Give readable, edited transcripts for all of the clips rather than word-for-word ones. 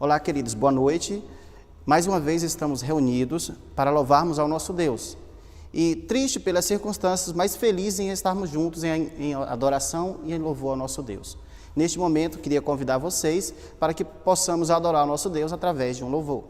Olá, queridos, boa noite. Mais uma vez estamos reunidos para louvarmos ao nosso Deus. E triste pelas circunstâncias, mas feliz em estarmos juntos em adoração e em louvor ao nosso Deus. Neste momento, queria convidar vocês para que possamos adorar ao nosso Deus através de um louvor.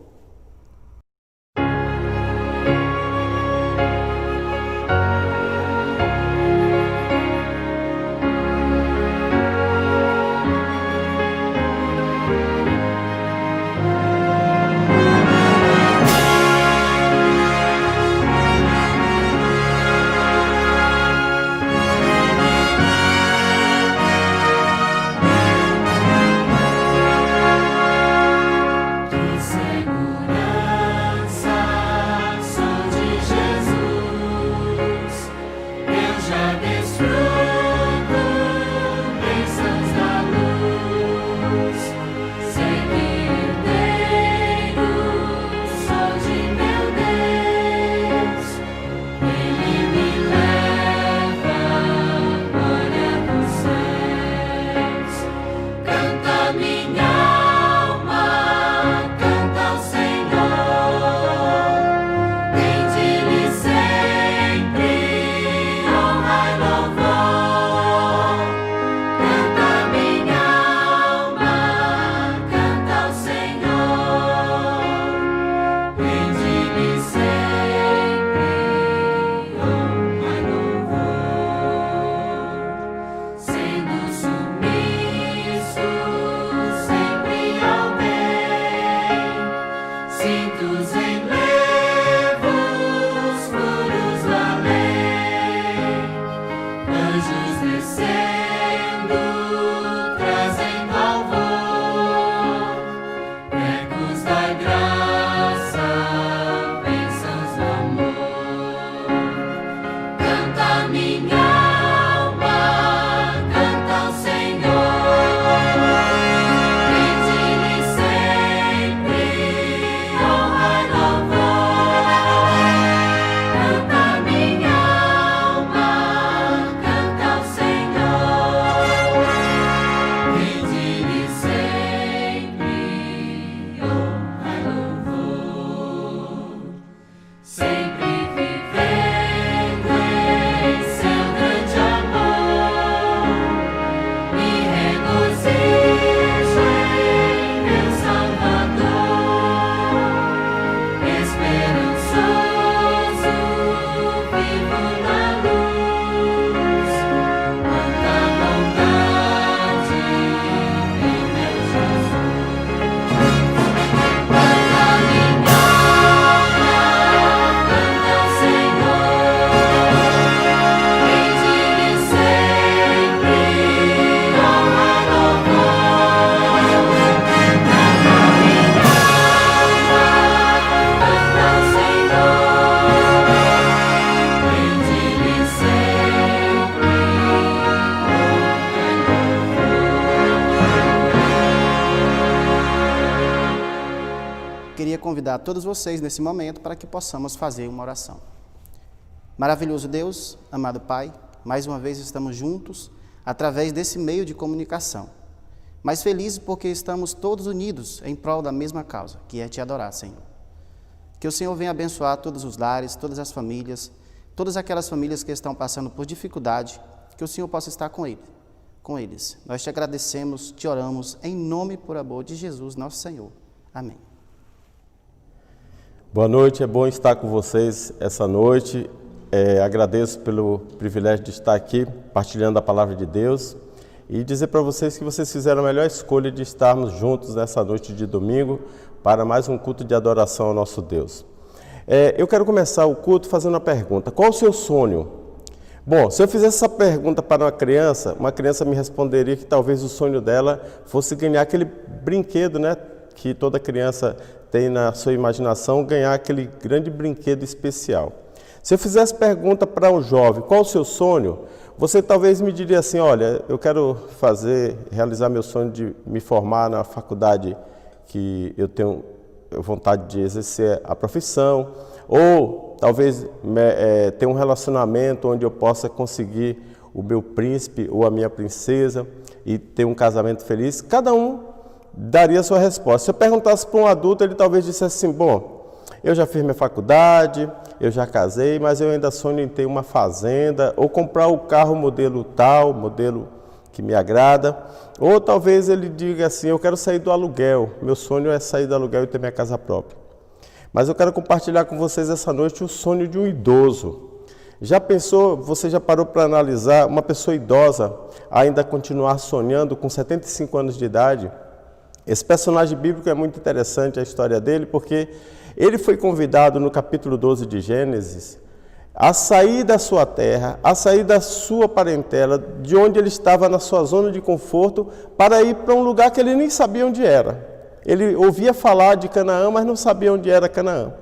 Queria convidar todos vocês nesse momento para que possamos fazer uma oração. Maravilhoso Deus, amado Pai, mais uma vez estamos juntos através desse meio de comunicação. Mas felizes porque estamos todos unidos em prol da mesma causa, que é te adorar, Senhor. Que o Senhor venha abençoar todos os lares, todas as famílias, todas aquelas famílias que estão passando por dificuldade, que o Senhor possa estar com eles. Nós te agradecemos, te oramos, em nome e por amor de Jesus, nosso Senhor. Amém. Boa noite, é bom estar com vocês essa noite. Agradeço pelo privilégio de estar aqui partilhando a palavra de Deus e dizer para vocês que vocês fizeram a melhor escolha de estarmos juntos nessa noite de domingo para mais um culto de adoração ao nosso Deus. Eu quero começar o culto fazendo uma pergunta: qual o seu sonho? Bom, se eu fizesse essa pergunta para uma criança me responderia que talvez o sonho dela fosse ganhar aquele brinquedo, né, que toda criança tem na sua imaginação, ganhar aquele grande brinquedo especial. Se eu fizesse pergunta para um jovem, qual o seu sonho? Você talvez me diria assim: olha, eu quero realizar meu sonho de me formar na faculdade que eu tenho vontade de exercer a profissão, ou talvez ter um relacionamento onde eu possa conseguir o meu príncipe ou a minha princesa e ter um casamento feliz. Cada um daria a sua resposta. Se eu perguntasse para um adulto, ele talvez dissesse assim, bom, eu já fiz minha faculdade, eu já casei, mas eu ainda sonho em ter uma fazenda, ou comprar o carro modelo tal, modelo que me agrada. Ou talvez ele diga assim, eu quero sair do aluguel, meu sonho é sair do aluguel e ter minha casa própria. Mas eu quero compartilhar com vocês essa noite o sonho de um idoso. Já pensou, você já parou para analisar uma pessoa idosa ainda continuar sonhando com 75 anos de idade? Esse personagem bíblico é muito interessante, a história dele, porque ele foi convidado no capítulo 12 de Gênesis a sair da sua terra, a sair da sua parentela, de onde ele estava na sua zona de conforto, para ir para um lugar que ele nem sabia onde era. Ele ouvia falar de Canaã, mas não sabia onde era Canaã.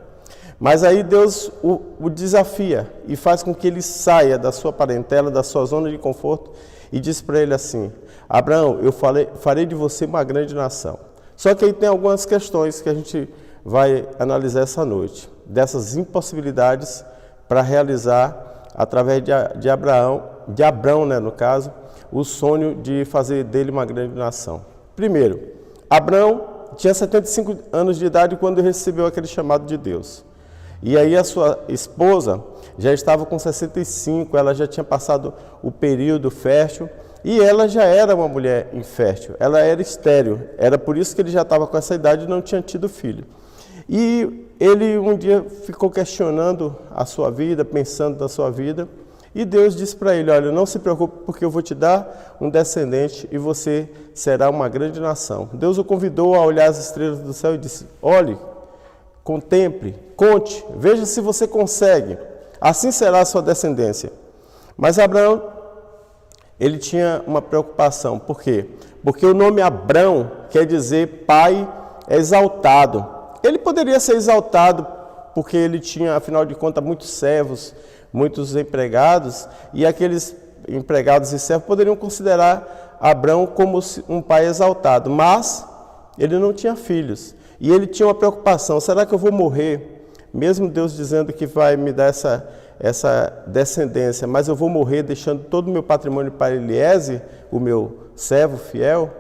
Mas aí Deus o desafia e faz com que ele saia da sua parentela, da sua zona de conforto, e diz para ele assim, Abraão, eu farei de você uma grande nação. Só que aí tem algumas questões que a gente vai analisar essa noite, dessas impossibilidades para realizar, através de Abrão, né, no caso, o sonho de fazer dele uma grande nação. Primeiro, Abrão tinha 75 anos de idade quando recebeu aquele chamado de Deus. E aí a sua esposa já estava com 65, ela já tinha passado o período fértil, e ela já era uma mulher infértil, ela era estéril, era por isso que ele já estava com essa idade e não tinha tido filho. E ele um dia ficou questionando a sua vida, pensando na sua vida, e Deus disse para ele, olha, não se preocupe porque eu vou te dar um descendente e você será uma grande nação. Deus o convidou a olhar as estrelas do céu e disse, olhe, contemple, conte, veja se você consegue, assim será a sua descendência. Mas Abraão, ele tinha uma preocupação, por quê? Porque o nome Abrão quer dizer pai exaltado. Ele poderia ser exaltado porque ele tinha, afinal de contas, muitos servos, muitos empregados, e aqueles empregados e servos poderiam considerar Abrão como um pai exaltado, mas ele não tinha filhos. E ele tinha uma preocupação, será que eu vou morrer? Mesmo Deus dizendo que vai me dar essa descendência, mas eu vou morrer deixando todo o meu patrimônio para Eliezer, o meu servo fiel?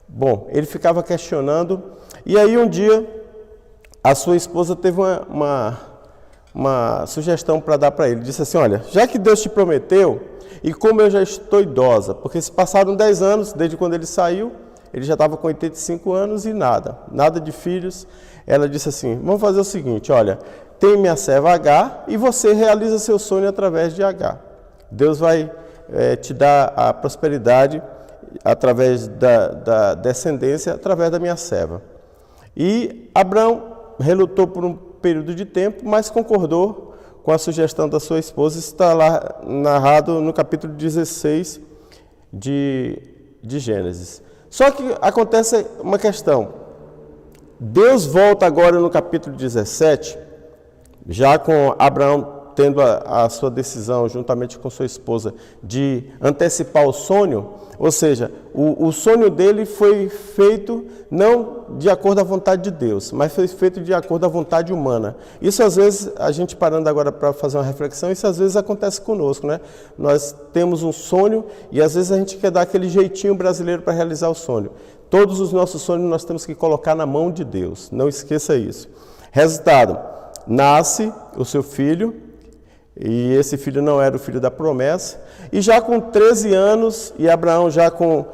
Bom, ele ficava questionando, e aí um dia a sua esposa teve uma sugestão para dar para ele. Disse assim, olha, já que Deus te prometeu, e como eu já estou idosa, porque se passaram 10 anos desde quando ele saiu, ele já estava com 85 anos e nada de filhos. Ela disse assim, vamos fazer o seguinte, olha, tem minha serva Agar e você realiza seu sonho através de Agar. Deus vai te dar a prosperidade através da descendência, através da minha serva. E Abrão relutou por um período de tempo, mas concordou com a sugestão da sua esposa. Está lá narrado no capítulo 16 de Gênesis. Só que acontece uma questão. Deus volta agora no capítulo 17, já com Abraão tendo a sua decisão, juntamente com sua esposa, de antecipar o sonho, ou seja, o sonho dele foi feito não de acordo à vontade de Deus, mas foi feito de acordo à vontade humana. Isso às vezes, a gente parando agora para fazer uma reflexão, isso às vezes acontece conosco, né? Nós temos um sonho e às vezes a gente quer dar aquele jeitinho brasileiro para realizar o sonho. Todos os nossos sonhos nós temos que colocar na mão de Deus, não esqueça isso. Resultado, nasce o seu filho, e esse filho não era o filho da promessa, e já com 13 anos, e Abraão já com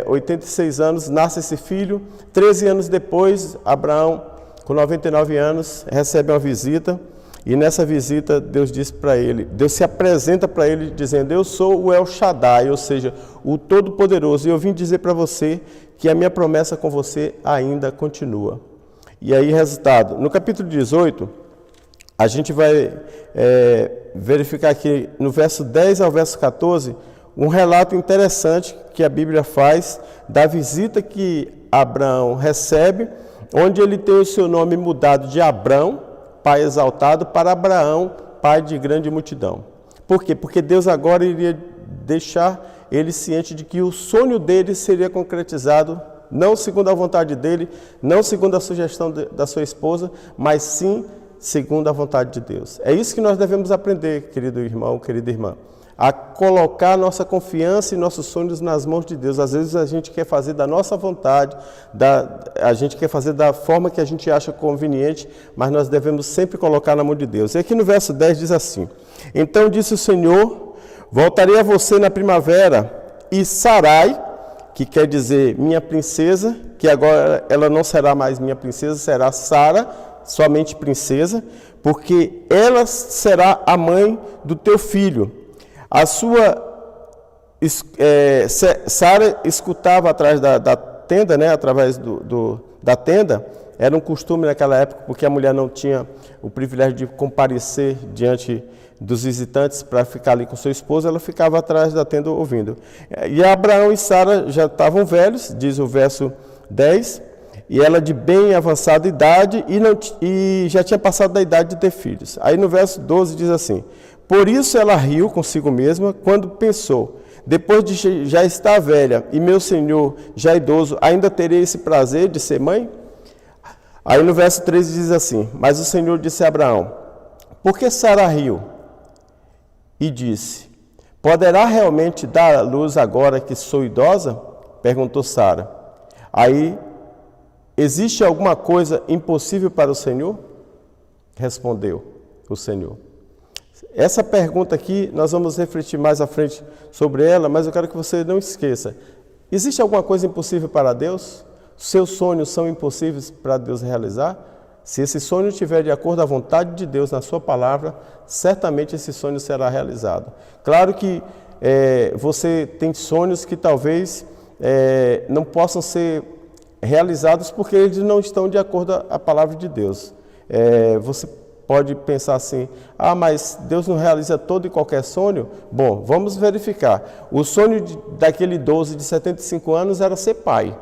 86 anos, nasce esse filho. 13 anos depois, Abraão, com 99 anos, recebe uma visita, e nessa visita Deus diz para ele, Deus se apresenta para ele dizendo, eu sou o El Shaddai, ou seja, o Todo-Poderoso, e eu vim dizer para você que a minha promessa com você ainda continua. E aí, resultado, no capítulo 18, a gente vai verificar aqui no verso 10 ao verso 14, um relato interessante que a Bíblia faz da visita que Abraão recebe, onde ele tem o seu nome mudado de Abrão, pai exaltado, para Abraão, pai de grande multidão. Por quê? Porque Deus agora iria deixar ele ciente de que o sonho dele seria concretizado, não segundo a vontade dele, não segundo a sugestão da sua esposa, mas sim segundo a vontade de Deus. É isso que nós devemos aprender, querido irmão, querida irmã. a colocar nossa confiança e nossos sonhos nas mãos de Deus. Às vezes a gente quer fazer da nossa vontade, a gente quer fazer da forma que a gente acha conveniente, mas nós devemos sempre colocar na mão de Deus. E aqui no verso 10 diz assim: então disse o Senhor, voltarei a você na primavera, e Sarai, que quer dizer minha princesa, que agora ela não será mais minha princesa, será Sara, somente princesa, porque ela será a mãe do teu filho. A sua Sara escutava atrás da tenda, né, através da tenda. Era um costume naquela época, porque a mulher não tinha o privilégio de comparecer diante dos visitantes para ficar ali com seu esposo, ela ficava atrás da tenda ouvindo. E Abraão e Sara já estavam velhos, diz o verso 10, e ela de bem avançada idade e já tinha passado da idade de ter filhos. Aí no verso 12 diz assim: por isso ela riu consigo mesma quando pensou, depois de já estar velha e meu senhor já idoso, ainda terei esse prazer de ser mãe? Aí no verso 13 diz assim: mas o Senhor disse a Abraão, por que Sara riu? E disse, poderá realmente dar à luz agora que sou idosa? Perguntou Sara. Aí, existe alguma coisa impossível para o Senhor? Respondeu o Senhor. Essa pergunta aqui, nós vamos refletir mais à frente sobre ela, mas eu quero que você não esqueça. Existe alguma coisa impossível para Deus? Seus sonhos são impossíveis para Deus realizar? Se esse sonho estiver de acordo à vontade de Deus na sua palavra, certamente esse sonho será realizado. Claro que você tem sonhos que talvez não possam ser realizados porque eles não estão de acordo à palavra de Deus. Você pode pensar assim, mas Deus não realiza todo e qualquer sonho? Bom, vamos verificar. O sonho daquele idoso de 75 anos era ser pai.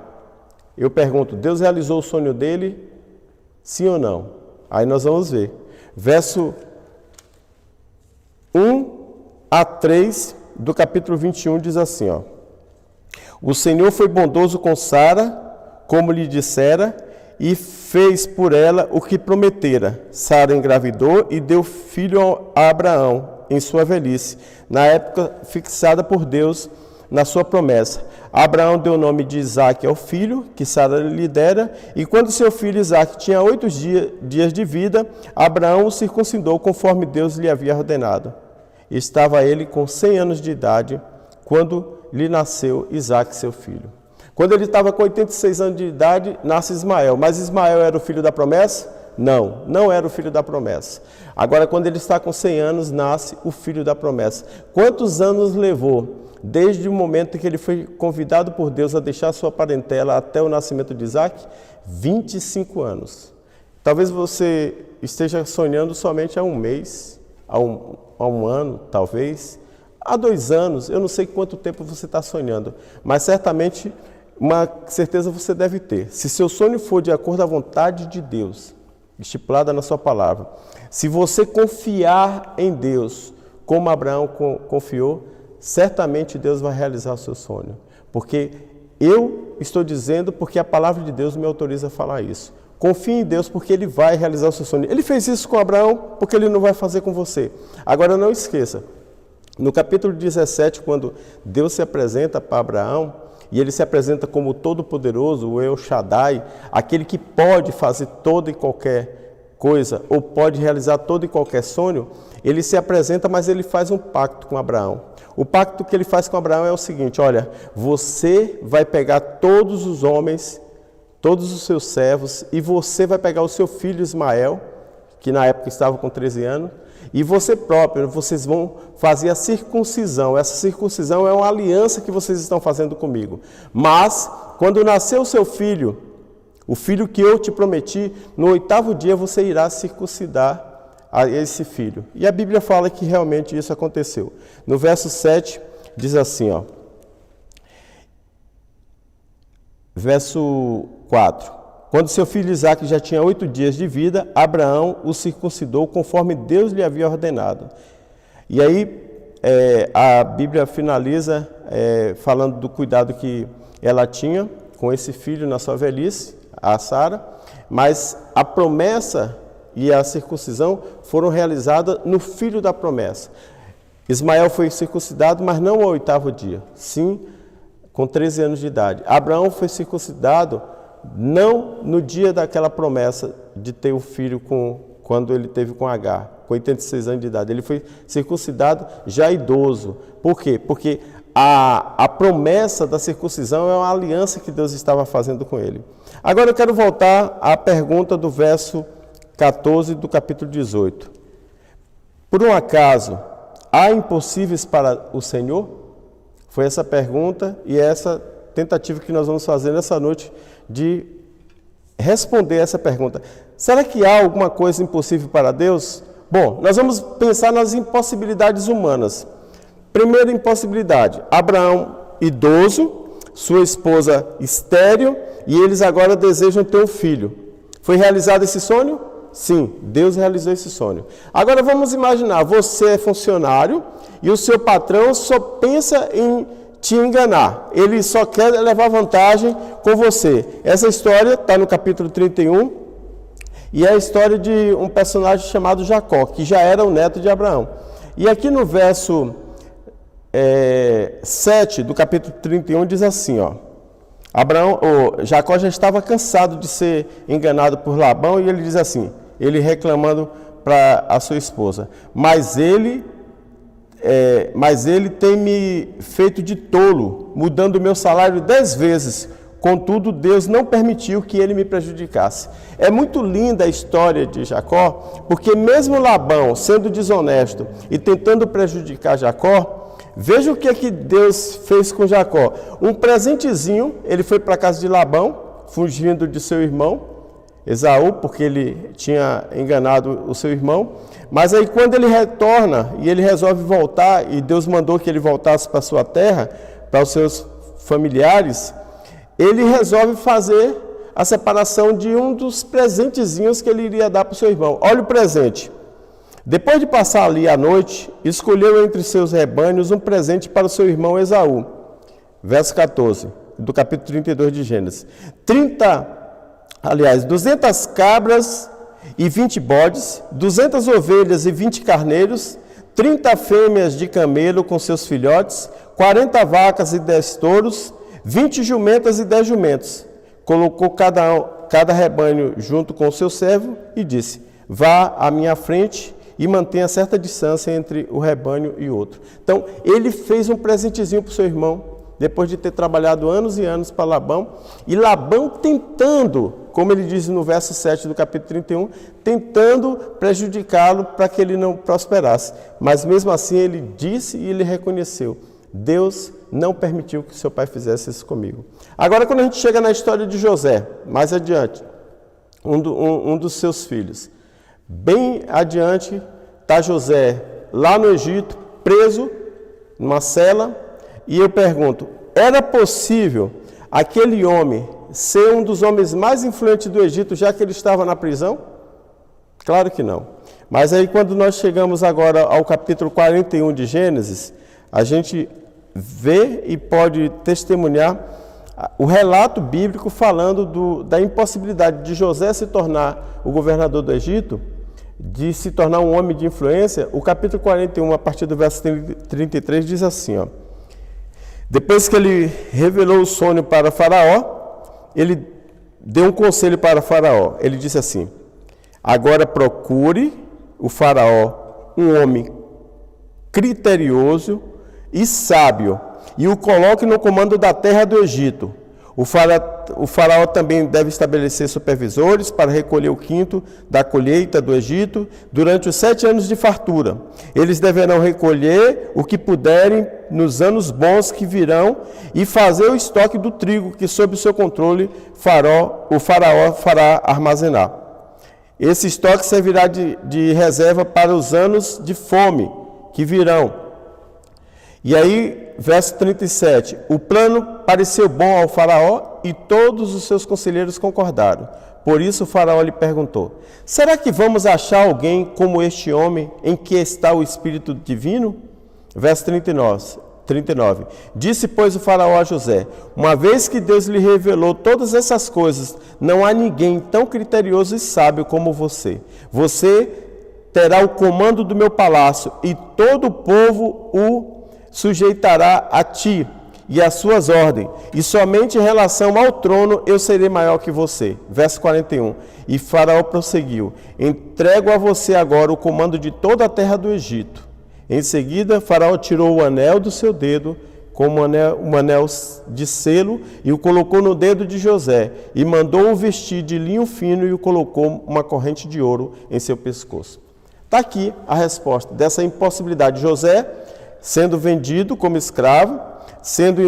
Eu pergunto, Deus realizou o sonho dele? Sim ou não? Aí nós vamos ver. Verso 1 a 3 do capítulo 21 diz assim, ó. O Senhor foi bondoso com Sara, como lhe dissera, e fez por ela o que prometera. Sara engravidou e deu filho a Abraão em sua velhice, na época fixada por Deus na sua promessa. Abraão deu o nome de Isaque ao filho que Sara lhe dera, e quando seu filho Isaque tinha 8 dias de vida, Abraão o circuncidou conforme Deus lhe havia ordenado. Estava ele com 100 anos de idade quando lhe nasceu Isaque, seu filho. Quando ele estava com 86 anos de idade, nasce Ismael. Mas Ismael era o filho da promessa? Não, não era o filho da promessa. Agora, quando ele está com 100 anos, nasce o filho da promessa. Quantos anos levou desde o momento em que ele foi convidado por Deus a deixar sua parentela até o nascimento de Isaque? 25 anos. Talvez você esteja sonhando somente há um mês, há um ano, talvez, há 2 anos. Eu não sei quanto tempo você está sonhando, mas certamente uma certeza você deve ter. Se seu sonho for de acordo à vontade de Deus, estipulada na sua palavra, se você confiar em Deus, como Abraão confiou, certamente Deus vai realizar o seu sonho. Porque eu estou dizendo, porque a palavra de Deus me autoriza a falar isso. Confie em Deus, porque Ele vai realizar o seu sonho. Ele fez isso com Abraão, porque Ele não vai fazer com você. Agora não esqueça, no capítulo 17, quando Deus se apresenta para Abraão, e Ele se apresenta como Todo-Poderoso, o El Shaddai, aquele que pode fazer toda e qualquer coisa, ou pode realizar todo e qualquer sonho, Ele se apresenta, mas Ele faz um pacto com Abraão. O pacto que Ele faz com Abraão é o seguinte, olha, você vai pegar todos os homens, todos os seus servos, e você vai pegar o seu filho Ismael, que na época estava com 13 anos, e você próprio, vocês vão fazer a circuncisão. Essa circuncisão é uma aliança que vocês estão fazendo comigo. Mas, quando nascer o seu filho, o filho que eu te prometi, no 8º dia você irá circuncidar a esse filho. E a Bíblia fala que realmente isso aconteceu. No verso 7, diz assim, ó. Verso 4. Quando seu filho Isaque já tinha 8 dias de vida, Abraão o circuncidou conforme Deus lhe havia ordenado. E aí a Bíblia finaliza falando do cuidado que ela tinha com esse filho na sua velhice, a Sara, mas a promessa e a circuncisão foram realizadas no filho da promessa. Ismael foi circuncidado, mas não ao 8º dia, sim com 13 anos de idade. Abraão foi circuncidado não no dia daquela promessa de ter o filho quando ele teve com Agar, com 86 anos de idade. Ele foi circuncidado já idoso. Por quê? Porque a promessa da circuncisão é uma aliança que Deus estava fazendo com ele. Agora eu quero voltar à pergunta do verso 14 do capítulo 18. Por um acaso, há impossíveis para o Senhor? Foi essa pergunta e essa tentativa que nós vamos fazer nessa noite de responder essa pergunta. Será que há alguma coisa impossível para Deus? Bom, nós vamos pensar nas impossibilidades humanas. Primeira impossibilidade, Abraão, idoso, sua esposa estéril, e eles agora desejam ter um filho. Foi realizado esse sonho? Sim, Deus realizou esse sonho. Agora vamos imaginar, você é funcionário e o seu patrão só pensa em te enganar. Ele só quer levar vantagem com você. Essa história está no capítulo 31 e é a história de um personagem chamado Jacó, que já era o neto de Abraão. E aqui no verso 7 do capítulo 31 diz assim, ó. Jacó já estava cansado de ser enganado por Labão e ele diz assim, ele reclamando para a sua esposa, mas ele tem me feito de tolo, mudando o meu salário 10 vezes, contudo Deus não permitiu que ele me prejudicasse. É muito linda a história de Jacó, porque mesmo Labão sendo desonesto e tentando prejudicar Jacó, veja o que é que Deus fez com Jacó. Um presentezinho, ele foi para a casa de Labão, fugindo de seu irmão, Esaú, porque ele tinha enganado o seu irmão. Mas aí quando ele retorna e ele resolve voltar, e Deus mandou que ele voltasse para a sua terra, para os seus familiares, ele resolve fazer a separação de um dos presentezinhos que ele iria dar para o seu irmão. Olha o presente. Depois de passar ali a noite, escolheu entre seus rebanhos um presente para o seu irmão Esaú. Verso 14, do capítulo 32 de Gênesis. 200 cabras e 20 bodes, 200 ovelhas e 20 carneiros, 30 fêmeas de camelo com seus filhotes, 40 vacas e 10 touros, 20 jumentas e 10 jumentos. Colocou cada rebanho junto com o seu servo e disse, vá à minha frente e mantenha certa distância entre o rebanho e outro. Então, ele fez um presentezinho para o seu irmão, depois de ter trabalhado anos e anos para Labão, e Labão tentando, como ele diz no verso 7 do capítulo 31, tentando prejudicá-lo para que ele não prosperasse. Mas mesmo assim ele disse e ele reconheceu, Deus não permitiu que seu pai fizesse isso comigo. Agora quando a gente chega na história de José, mais adiante, um dos seus filhos, bem adiante está José lá no Egito, preso, numa cela, e eu pergunto, era possível aquele homem ser um dos homens mais influentes do Egito, já que ele estava na prisão? Claro que não. Mas aí quando nós chegamos agora ao capítulo 41 de Gênesis, a gente vê e pode testemunhar o relato bíblico falando da impossibilidade de José se tornar o governador do Egito, de se tornar um homem de influência. O capítulo 41, a partir do verso 33, diz assim, ó. Depois que ele revelou o sonho para Faraó, ele deu um conselho para Faraó. Ele disse assim, agora procure o Faraó um homem criterioso e sábio e o coloque no comando da terra do Egito. O faraó também deve estabelecer supervisores para recolher o quinto da colheita do Egito durante os 7 anos de fartura. Eles deverão recolher o que puderem nos anos bons que virão e fazer o estoque do trigo que, sob o seu controle, o faraó fará armazenar. Esse estoque servirá de reserva para os anos de fome que virão. E aí, verso 37, o plano pareceu bom ao faraó e todos os seus conselheiros concordaram. Por isso o faraó lhe perguntou, será que vamos achar alguém como este homem em que está o Espírito Divino? Verso 39, disse, pois, o faraó a José, uma vez que Deus lhe revelou todas essas coisas, não há ninguém tão criterioso e sábio como você. Você terá o comando do meu palácio, e todo o povo o sujeitará a ti e às suas ordens, e somente em relação ao trono eu serei maior que você. Verso 41. E Faraó prosseguiu: entrego a você agora o comando de toda a terra do Egito. Em seguida, Faraó tirou o anel do seu dedo, como um anel de selo, e o colocou no dedo de José, e mandou-o vestir de linho fino e o colocou uma corrente de ouro em seu pescoço. Está aqui a resposta dessa impossibilidade. José, sendo vendido como escravo, sendo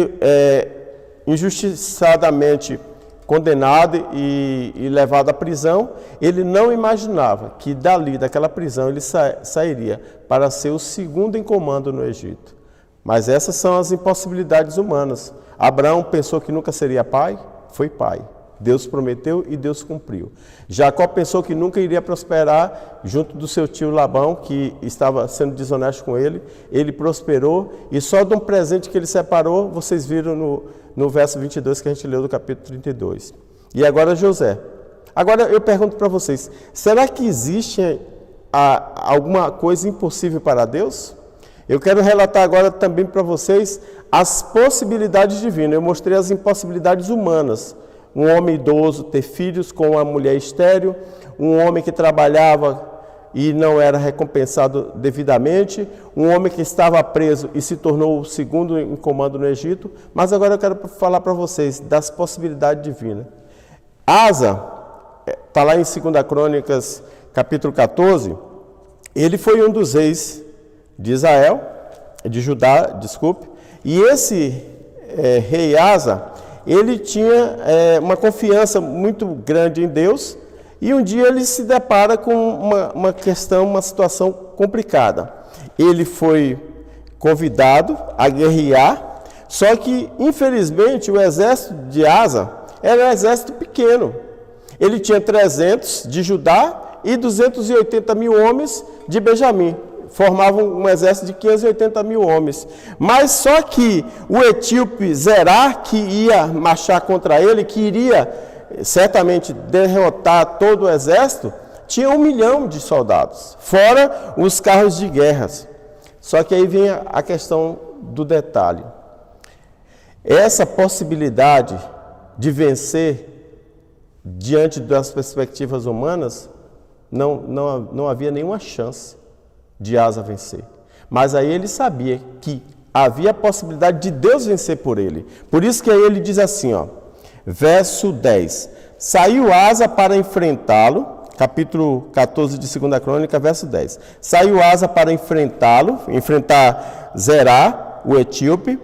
injustiçadamente condenado e levado à prisão, ele não imaginava que daquela prisão, ele sairia para ser o segundo em comando no Egito. Mas essas são as impossibilidades humanas. Abraão pensou que nunca seria pai, foi pai. Deus prometeu e Deus cumpriu. Jacó pensou que nunca iria prosperar junto do seu tio Labão, que estava sendo desonesto com ele. Ele prosperou e só de um presente que ele separou, vocês viram no verso 22 que a gente leu do capítulo 32. E agora José. Agora eu pergunto para vocês, será que existe alguma coisa impossível para Deus? Eu quero relatar agora também para vocês as possibilidades divinas. Eu mostrei as impossibilidades humanas. Um homem idoso ter filhos com uma mulher estéril, um homem que trabalhava e não era recompensado devidamente, um homem que estava preso e se tornou o segundo em comando no Egito. Mas agora eu quero falar para vocês das possibilidades divinas. Asa, está lá em 2 Crônicas, capítulo 14, ele foi um dos reis de Israel, de Judá, desculpe, e esse rei Asa, ele tinha uma confiança muito grande em Deus, e um dia ele se depara com uma questão, uma situação complicada. Ele foi convidado a guerrear, só que, infelizmente, o exército de Asa era um exército pequeno. Ele tinha 300 de Judá e 280 mil homens de Benjamim. Formavam um exército de 580 mil homens. Mas só que o etíope Zerá, que ia marchar contra ele, que iria certamente derrotar todo o exército, tinha 1 milhão de soldados, fora os carros de guerra. Só que aí vem a questão do detalhe. Essa possibilidade de vencer diante das perspectivas humanas, não havia nenhuma chance de Asa vencer. Mas aí ele sabia que havia a possibilidade de Deus vencer por ele. Por isso que aí ele diz assim, verso 10. Saiu Asa para enfrentá-lo, capítulo 14 de 2 Crônica, verso 10. Saiu Asa para enfrentar Zerá, o etíope,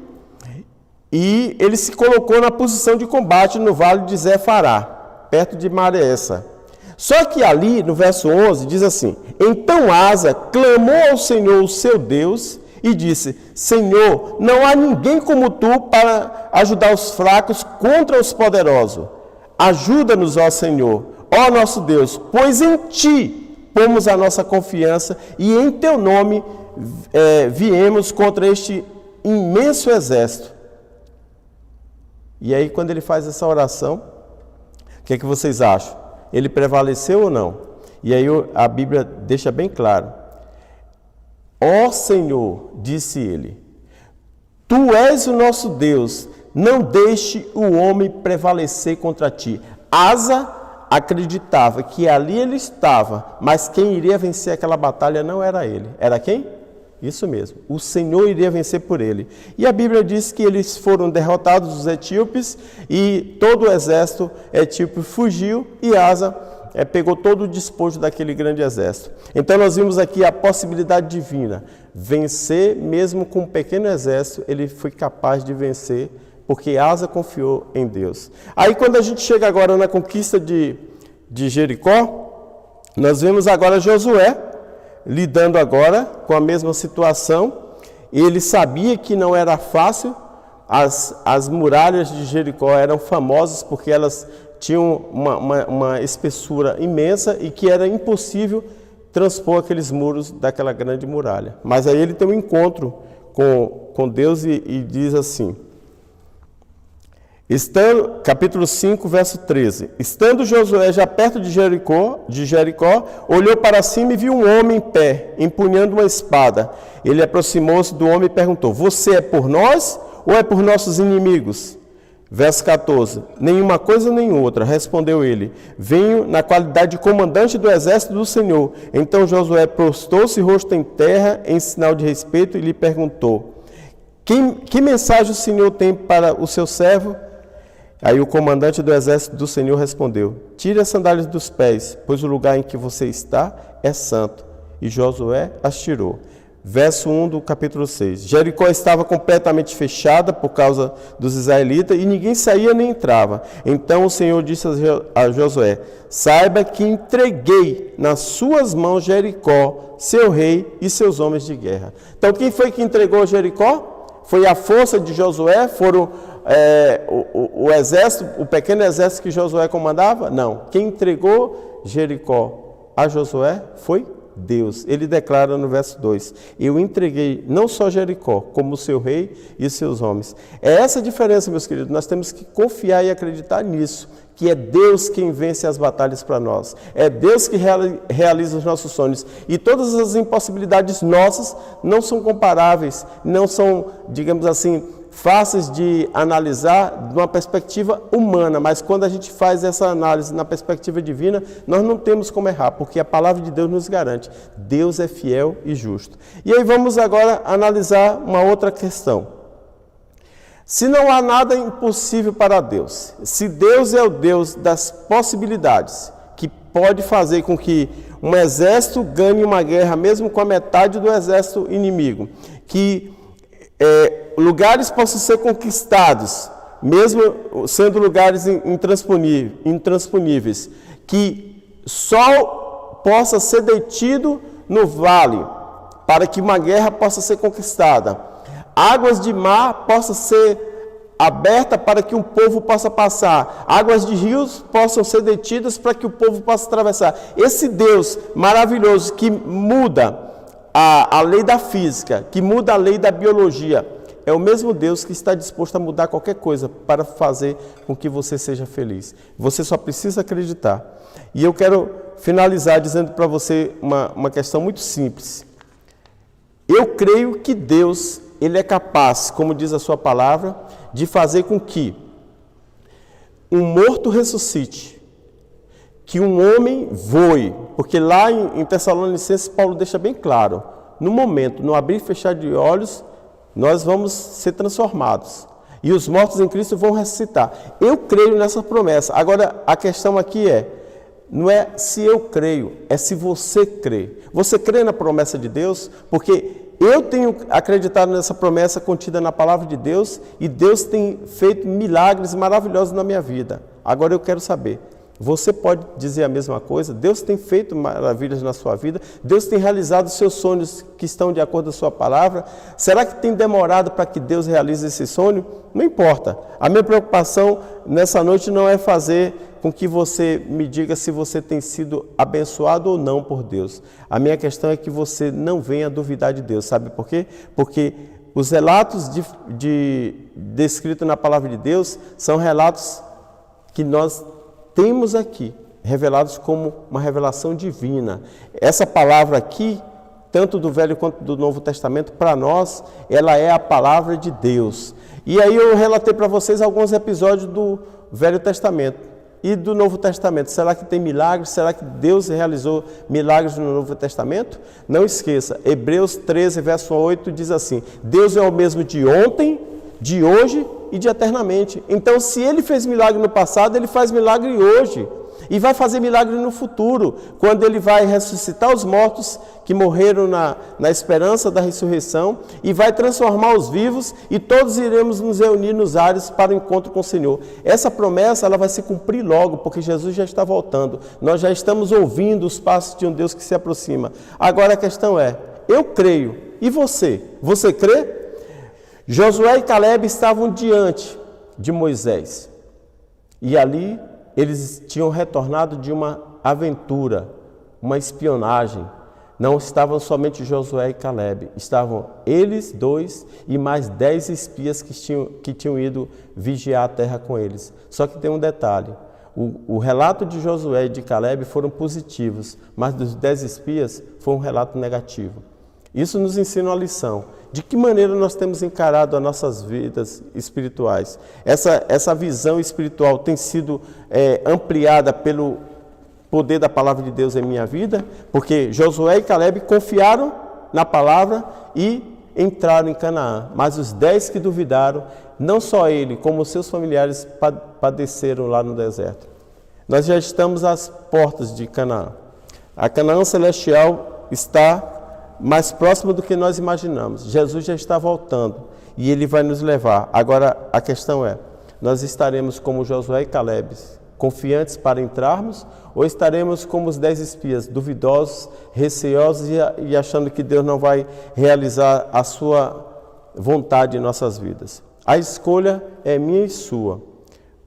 e ele se colocou na posição de combate no vale de Zefará, perto de Mareessa. Só que ali, no verso 11, diz assim: então Asa clamou ao Senhor, o seu Deus, e disse: Senhor, não há ninguém como tu para ajudar os fracos contra os poderosos. Ajuda-nos, ó Senhor, ó nosso Deus, pois em ti pomos a nossa confiança e em teu nome viemos contra este imenso exército. E aí, quando ele faz essa oração, o que é que vocês acham? Ele prevaleceu ou não? E aí a Bíblia deixa bem claro. Ó Senhor, disse ele, tu és o nosso Deus, não deixe o homem prevalecer contra ti. Asa acreditava que ali ele estava, mas quem iria vencer aquela batalha não era ele. Era quem? Isso mesmo, o Senhor iria vencer por ele. E a Bíblia diz que eles foram derrotados, os etíopes, e todo o exército etíope fugiu, e Asa pegou todo o despojo daquele grande exército. Então nós vimos aqui a possibilidade divina, vencer mesmo com um pequeno exército, ele foi capaz de vencer, porque Asa confiou em Deus. Aí quando a gente chega agora na conquista de Jericó, nós vemos agora Josué, lidando agora com a mesma situação. Ele sabia que não era fácil, as muralhas de Jericó eram famosas porque elas tinham uma espessura imensa e que era impossível transpor aqueles muros daquela grande muralha. Mas aí ele tem um encontro com Deus e diz assim: Capítulo 5, verso 13. Estando Josué já perto de Jericó, olhou para cima e viu um homem em pé, empunhando uma espada. Ele aproximou-se do homem e perguntou: Você é por nós ou é por nossos inimigos? Verso 14. Nenhuma coisa nem outra, respondeu ele. Venho na qualidade de comandante do exército do Senhor. Então Josué prostou-se rosto em terra em sinal de respeito e lhe perguntou: Que mensagem o Senhor tem para o seu servo? Aí o comandante do exército do Senhor respondeu: Tire as sandálias dos pés, pois o lugar em que você está é santo. E Josué as tirou. Verso 1 do capítulo 6. Jericó estava completamente fechada por causa dos israelitas e ninguém saía nem entrava. Então o Senhor disse a Josué: Saiba que entreguei nas suas mãos Jericó, seu rei e seus homens de guerra. Então quem foi que entregou Jericó? Foi a força de Josué? Foram o exército, o pequeno exército que Josué comandava? Não. Quem entregou Jericó a Josué foi Deus. Ele declara no verso 2: Eu entreguei não só Jericó, como o seu rei e os seus homens. É essa a diferença, meus queridos. Nós temos que confiar e acreditar nisso, que é Deus quem vence as batalhas para nós. É Deus que realiza os nossos sonhos. E todas as impossibilidades nossas não são comparáveis, não são, digamos assim, fáceis de analisar de uma perspectiva humana, mas quando a gente faz essa análise na perspectiva divina, nós não temos como errar, porque a palavra de Deus nos garante: Deus é fiel e justo. E aí vamos agora analisar uma outra questão. Se não há nada impossível para Deus, se Deus é o Deus das possibilidades, que pode fazer com que um exército ganhe uma guerra mesmo com a metade do exército inimigo, que lugares possam ser conquistados, mesmo sendo lugares intransponíveis, que sol possa ser detido no vale, para que uma guerra possa ser conquistada, águas de mar possam ser abertas para que um povo possa passar, águas de rios possam ser detidas para que o povo possa atravessar. Esse Deus maravilhoso que muda a lei da física, que muda a lei da biologia, é o mesmo Deus que está disposto a mudar qualquer coisa para fazer com que você seja feliz. Você só precisa acreditar. E eu quero finalizar dizendo para você uma questão muito simples. Eu creio que Deus, Ele é capaz, como diz a sua palavra, de fazer com que um morto ressuscite, que um homem voe, porque lá em Tessalonicenses Paulo deixa bem claro: no momento, no abrir e fechar de olhos, nós vamos ser transformados e os mortos em Cristo vão ressuscitar. Eu creio nessa promessa. Agora a questão aqui não é se eu creio, é se você crê. Você crê na promessa de Deus? Porque eu tenho acreditado nessa promessa contida na palavra de Deus e Deus tem feito milagres maravilhosos na minha vida. Agora eu quero saber: você pode dizer a mesma coisa? Deus tem feito maravilhas na sua vida? Deus tem realizado os seus sonhos que estão de acordo com a sua palavra? Será que tem demorado para que Deus realize esse sonho? Não importa. A minha preocupação nessa noite não é fazer com que você me diga se você tem sido abençoado ou não por Deus. A minha questão é que você não venha duvidar de Deus. Sabe por quê? Porque os relatos descritos na palavra de Deus são relatos que nós temos aqui, revelados como uma revelação divina. Essa palavra aqui, tanto do Velho quanto do Novo Testamento, para nós, ela é a palavra de Deus. E aí eu relatei para vocês alguns episódios do Velho Testamento e do Novo Testamento. Será que tem milagres? Será que Deus realizou milagres no Novo Testamento? Não esqueça, Hebreus 13, verso 8 diz assim: Deus é o mesmo de ontem, de hoje e de eternamente. Então, se Ele fez milagre no passado, Ele faz milagre hoje. E vai fazer milagre no futuro, quando Ele vai ressuscitar os mortos que morreram na esperança da ressurreição, e vai transformar os vivos, e todos iremos nos reunir nos ares para o encontro com o Senhor. Essa promessa ela vai se cumprir logo, porque Jesus já está voltando. Nós já estamos ouvindo os passos de um Deus que se aproxima. Agora a questão é: eu creio, e você? Você crê? Josué e Caleb estavam diante de Moisés, e ali eles tinham retornado de uma aventura, uma espionagem. não estavam somente Josué e Caleb, estavam eles dois e mais 10 espias que tinham ido vigiar a terra com eles. Só que tem um detalhe, o relato de Josué e de Caleb foram positivos, mas dos 10 espias foi um relato negativo. Isso nos ensina uma lição. De que maneira nós temos encarado as nossas vidas espirituais? Essa visão espiritual tem sido ampliada pelo poder da palavra de Deus em minha vida? Porque Josué e Caleb confiaram na palavra e entraram em Canaã. Mas os 10 que duvidaram, não só ele, como os seus familiares padeceram lá no deserto. Nós já estamos às portas de Canaã. A Canaã celestial está mais próxima do que nós imaginamos. Jesus já está voltando e ele vai nos levar. Agora a questão é, nós estaremos como Josué e Caleb, confiantes para entrarmos, ou estaremos como os 10 espias, duvidosos, receosos e achando que Deus não vai realizar a sua vontade em nossas vidas? A escolha é minha e sua,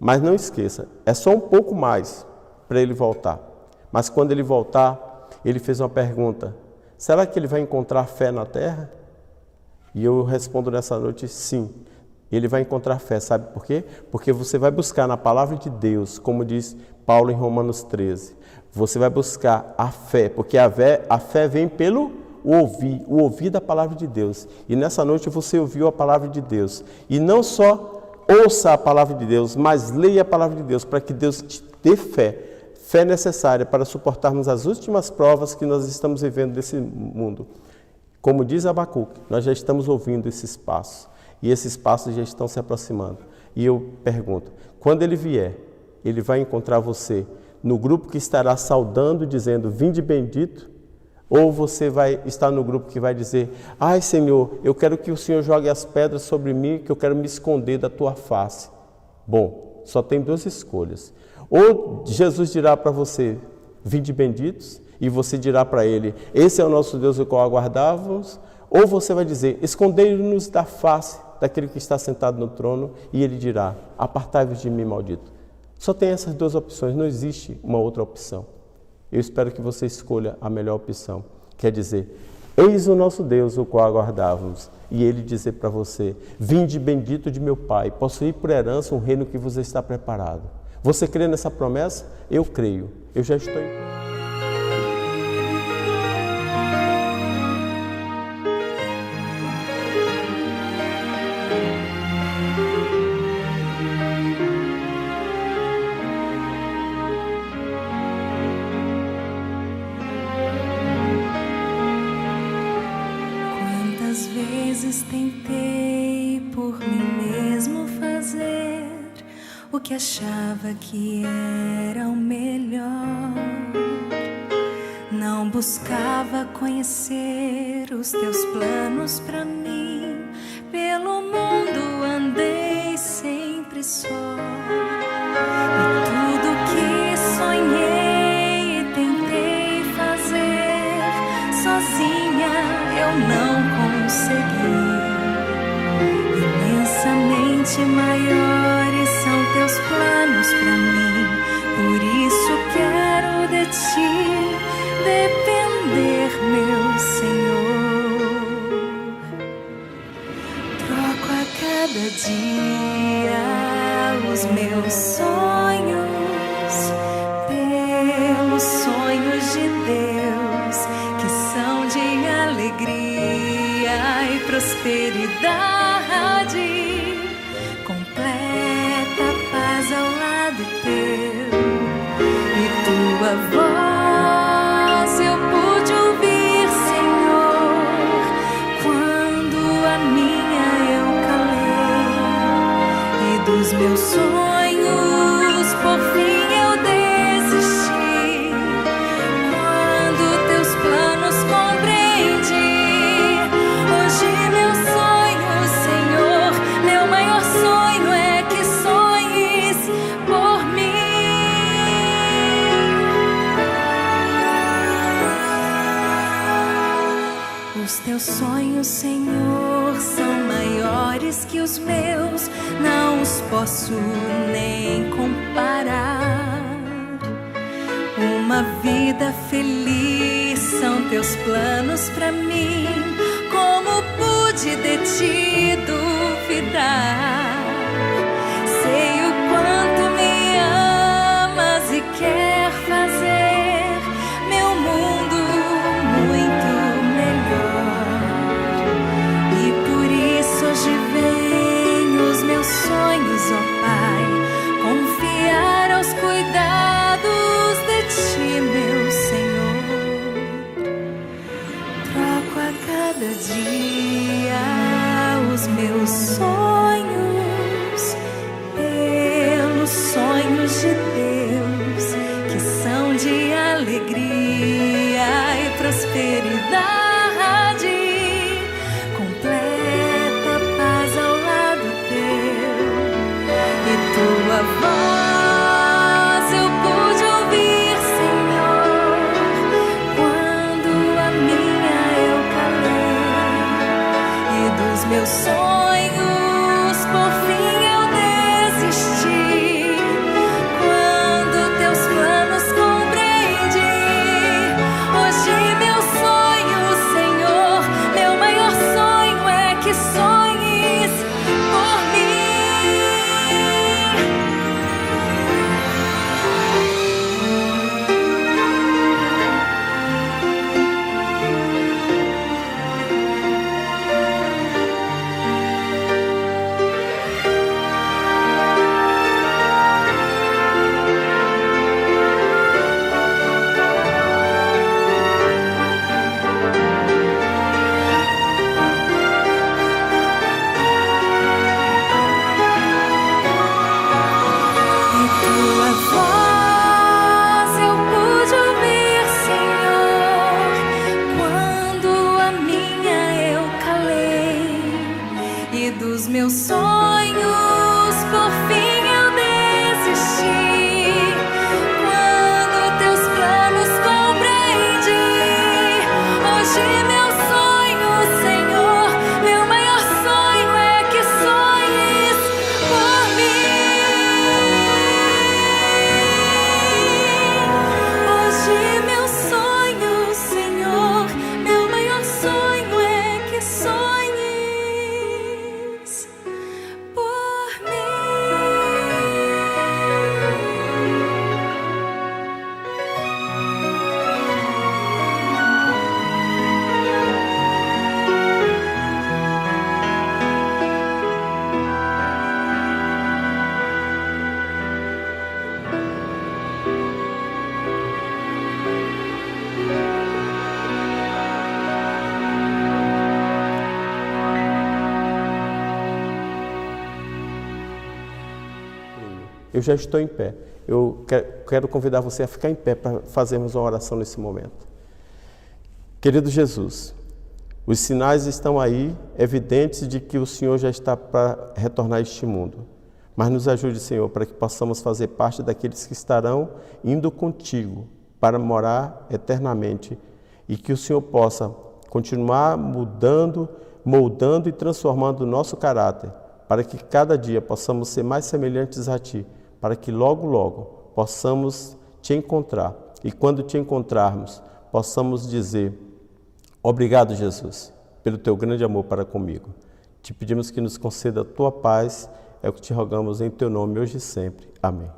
mas não esqueça, é só um pouco mais para ele voltar. Mas quando ele voltar, ele fez uma pergunta: será que ele vai encontrar fé na terra? E eu respondo nessa noite, sim. Ele vai encontrar fé, sabe por quê? Porque você vai buscar na palavra de Deus, como diz Paulo em Romanos 13. Você vai buscar a fé, porque a fé vem pelo o ouvir da palavra de Deus. E nessa noite você ouviu a palavra de Deus. E não só ouça a palavra de Deus, mas leia a palavra de Deus, para que Deus te dê fé. Fé necessária para suportarmos as últimas provas que nós estamos vivendo desse mundo. Como diz Abacuque, nós já estamos ouvindo esses passos. E esses passos já estão se aproximando. E eu pergunto, quando ele vier, ele vai encontrar você no grupo que estará saudando, dizendo, vinde bendito? Ou você vai estar no grupo que vai dizer, ai Senhor, eu quero que o Senhor jogue as pedras sobre mim, que eu quero me esconder da tua face? Bom, só tem 2 escolhas. Ou Jesus dirá para você, vinde benditos, e você dirá para ele, esse é o nosso Deus, o qual aguardávamos. Ou você vai dizer, escondei-nos da face daquele que está sentado no trono, e ele dirá, apartai-vos de mim, maldito. Só tem essas 2 opções, não existe uma outra opção. Eu espero que você escolha a melhor opção. Quer dizer, eis o nosso Deus, o qual aguardávamos, e ele dizer para você, vinde bendito de meu Pai, possuir por herança um reino que vos está preparado. Você crê nessa promessa? Eu creio. Eu já estou em... Quantas vezes tentei por mim mesmo fazer o que achava que era o melhor. Não buscava conhecer os teus planos pra mim. Pelo mundo andei sempre só. E tudo que sonhei e tentei fazer sozinha eu não consegui. Imensamente maiores são teus planos pra mim, por isso quero de ti depender, meu Senhor. Troco a cada dia os meus sonhos pelos sonhos de Deus, que são de alegria e prosperidade. Tua voz eu pude ouvir, Senhor, quando a minha eu calei, e dos meus sonhos por fim eu desisti, quando teus planos compreendi. Hoje meu sonho, Senhor, meu maior sonho é que sonhes por mim. Os teus sonhos, Senhor, são maiores que os meus, não os posso nem comparar. Uma vida feliz são teus planos pra mim. Como pude de ti duvidar? Sei o quanto me amas e quer fazer meu mundo muito melhor. E por isso hoje vem os meus sonhos, ó Pai, confiar aos cuidados de ti, meu Senhor. Troco a cada dia os meus sonhos pelos sonhos de Deus, que são de alegria e prosperidade, completa paz ao lado teu. E tua voz eu pude ouvir, Senhor, quando a minha eu calei. E dos meus sonhos por fim eu desisti, quando teus planos compreendi. Hoje meu sonho, Senhor, meu maior sonho é que sonhes por mim. Tua voz eu pude ouvir, Senhor, quando a minha eu calei. E dos meus sonhos por fim eu desisti, quando teus planos compreendi. Hoje meu sonho, Senhor, meu maior sonho é que sonhes por mim. Hoje meu sonho, Senhor, meu maior sonho é que sonhes por mim. Eu já estou em pé. Eu quero convidar você a ficar em pé para fazermos uma oração nesse momento. Querido Jesus, os sinais estão aí, evidentes de que o Senhor já está para retornar a este mundo. Mas nos ajude, Senhor, para que possamos fazer parte daqueles que estarão indo contigo para morar eternamente e que o Senhor possa continuar mudando, moldando e transformando o nosso caráter, para que cada dia possamos ser mais semelhantes a Ti, para que logo, logo possamos Te encontrar. E quando Te encontrarmos, possamos dizer: obrigado, Jesus, pelo Teu grande amor para comigo. Te pedimos que nos conceda a Tua paz, é o que Te rogamos em Teu nome hoje e sempre. Amém.